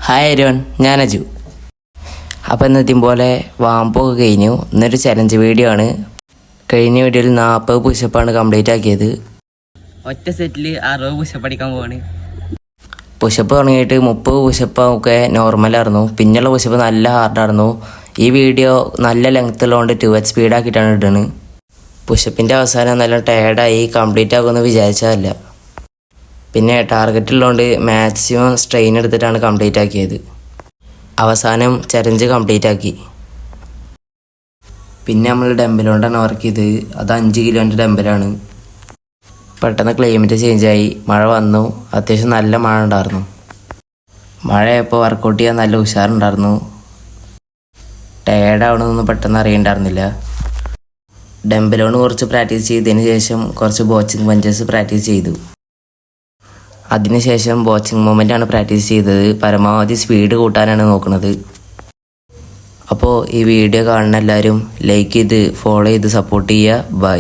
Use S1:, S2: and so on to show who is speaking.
S1: Hi everyone, ഞാൻ അജു. അപ്പോൾ ഇന്നത്തെയും പോലെ വാമ്പൊക്കെ കഴിഞ്ഞു. ഇന്നൊരു ചലഞ്ച് വീഡിയോ ആണ്. കഴിഞ്ഞ വീഡിയോയിൽ 40 പുഷപ്പാണ് കംപ്ലീറ്റ് ആക്കിയത്.
S2: ഒറ്റ സെറ്റിൽ 60 പുഷപ്പ് അടിക്കാൻ പോവാണ്.
S1: പുഷപ്പ് തുടങ്ങിയിട്ട് 30 പുഷപ്പൊക്കെ നോർമലായിരുന്നു. പിന്നെയുള്ള പുഷപ്പ് നല്ല ഹാർഡായിരുന്നു. ഈ വീഡിയോ നല്ല ലെങ്ത് ഉള്ളതുകൊണ്ട് 2x സ്പീഡാക്കിയിട്ടാണ് ഇടുന്നത്. പുഷപ്പിൻ്റെ അവസാനം നല്ല ടയർഡായി കംപ്ലീറ്റ് ആകുമെന്ന് വിചാരിച്ചതല്ല. പിന്നെ ടാർഗറ്റ് ഉള്ളതുകൊണ്ട് മാക്സിമം സ്ട്രെയിൻ എടുത്തിട്ടാണ് കംപ്ലീറ്റ് ആക്കിയത്. അവസാനം ചലഞ്ച് കംപ്ലീറ്റ് ആക്കി. പിന്നെ നമ്മൾ ഡംബലുകൊണ്ടാണ് വർക്ക് ചെയ്തത്. അത് 5 കിലോൻ്റെ ഡംബലാണ്. പെട്ടെന്ന് ക്ലൈമറ്റ് ചേഞ്ചായി, മഴ വന്നു. അത്യാവശ്യം നല്ല മഴ ഉണ്ടായിരുന്നു. മഴയപ്പോൾ വർക്കൗട്ട് ചെയ്യാൻ നല്ല ഉഷാറുണ്ടായിരുന്നു. ടയേർഡാവണമെന്നൊന്നും പെട്ടെന്ന് അറിയണ്ടായിരുന്നില്ല. ഡംബലോണ് കുറച്ച് പ്രാക്ടീസ് ചെയ്തതിന് ശേഷം കുറച്ച് ബോച്ചിങ് പഞ്ചസ് പ്രാക്ടീസ് ചെയ്തു. അതിനുശേഷം ബോച്ചിങ് മൂവ്മെൻ്റാണ് പ്രാക്ടീസ് ചെയ്തത്. പരമാവധി സ്പീഡ് കൂട്ടാനാണ് നോക്കുന്നത്. അപ്പോൾ ഈ വീഡിയോ കാണുന്ന എല്ലാവരും ലൈക്ക് ചെയ്ത് ഫോളോ ചെയ്ത് സപ്പോർട്ട് ചെയ്യുക. ബൈ.